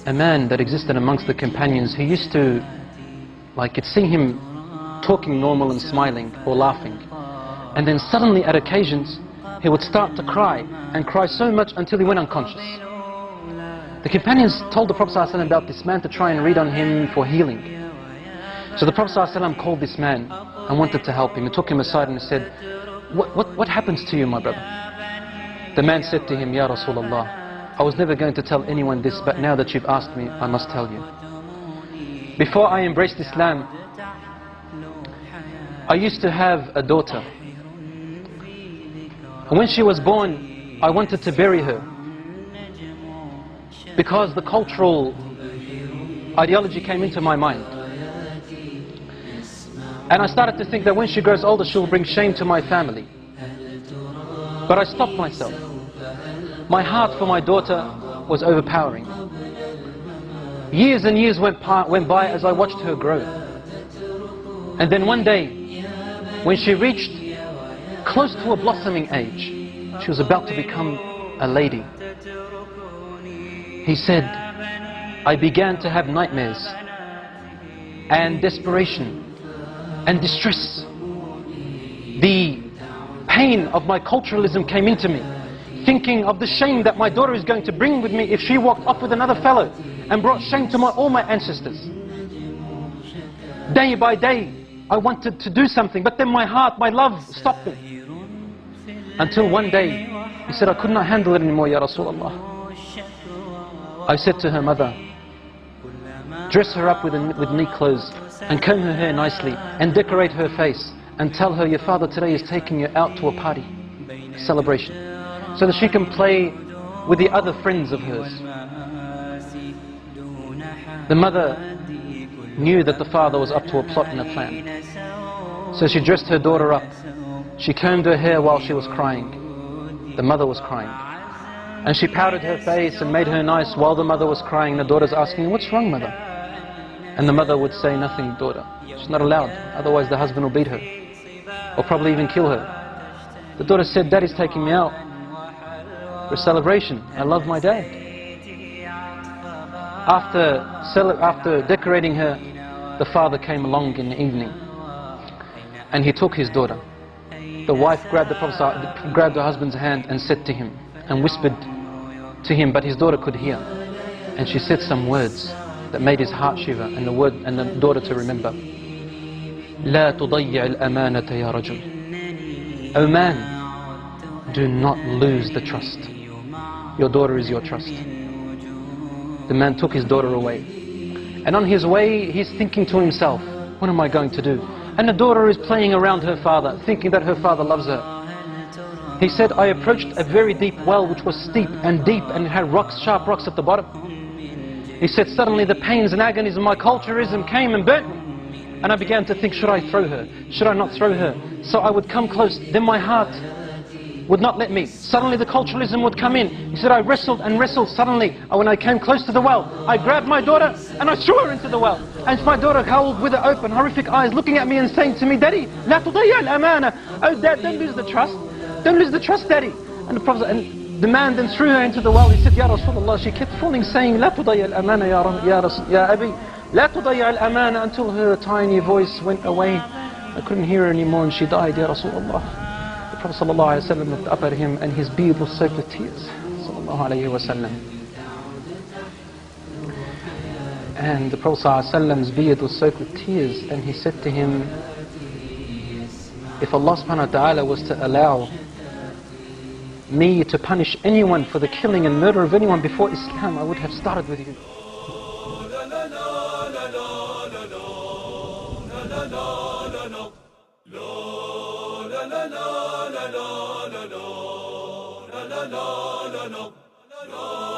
a man that existed amongst the companions. He used to, like, you'd see him talking normal and smiling or laughing, and then suddenly at occasions he would start to cry, and cry so much until he went unconscious. The companions told the Prophet ﷺ about this man to try and read on him for healing. So the Prophet ﷺ called this man and wanted to help him. He took him aside and said, what happens to you, my brother? The man said to him, Ya Rasulullah, I was never going to tell anyone this, but now that you've asked me, I must tell you. Before I embraced Islam, I used to have a daughter. And when she was born, I wanted to bury her, because the cultural ideology came into my mind. And I started to think that when she grows older, she'll bring shame to my family. But I stopped myself. My heart for my daughter was overpowering. Years and years went by as I watched her grow. And then one day, when she reached close to a blossoming age, she was about to become a lady. He said, I began to have nightmares and desperation and distress. The pain of my culturalism came into me, thinking of the shame that my daughter is going to bring with me if she walked off with another fellow, and brought shame to all my ancestors. Day by day, I wanted to do something, but then my heart, my love stopped me. Until one day, he said, I could not handle it anymore, Ya Rasulullah. I said to her mother, dress her up with neat clothes, and comb her hair nicely, and decorate her face, and tell her your father today is taking you out to a party, celebration, so that she can play with the other friends of hers. The mother knew that the father was up to a plot and a plan. So she dressed her daughter up. She combed her hair while she was crying. The mother was crying. And she powdered her face and made her nice while the mother was crying. The daughter's asking, what's wrong, mother? And the mother would say, nothing, daughter. She's not allowed, otherwise the husband will beat her, or probably even kill her. The daughter said, Daddy's taking me out for a celebration. I love my dad. After decorating her, the father came along in the evening, and he took his daughter. The wife grabbed her husband's hand and said to him, and whispered to him, but his daughter could hear. And she said some words that made his heart shiver, and the daughter to remember. لا تضيع الأمانة يا رجل. O man, do not lose the trust. Your daughter is your trust. The man took his daughter away. And on his way, he's thinking to himself, what am I going to do? And the daughter is playing around her father, thinking that her father loves her. He said, I approached a very deep well which was steep and deep and had rocks, sharp rocks at the bottom. He said, suddenly the pains and agonies of my culturism came and burnt me. And I began to think, should I throw her? Should I not throw her? So I would come close, then my heart would not let me. Suddenly the culturalism would come in. He said, I wrestled and wrestled. Suddenly, when I came close to the well, I grabbed my daughter and I threw her into the well. And my daughter held with her open, horrific eyes, looking at me and saying to me, Daddy, لا تضيع الأمانة. Oh Dad, don't lose the trust. Don't lose the trust, Daddy. And the man then threw her into the well. He said, Ya Rasulullah. She kept falling, saying, لا تضيع الأمانة يا أبي. لا تضيع الأمانة, until her tiny voice went away. I couldn't hear her anymore and she died, Ya Rasulullah. The Prophet ﷺ looked up at him and his beard was soaked with tears. And the Prophet ﷺ's beard was soaked with tears, and he said to him, if Allah subhanahu wa ta'ala was to allow me to punish anyone for the killing and murder of anyone before Islam, I would have started with you. No.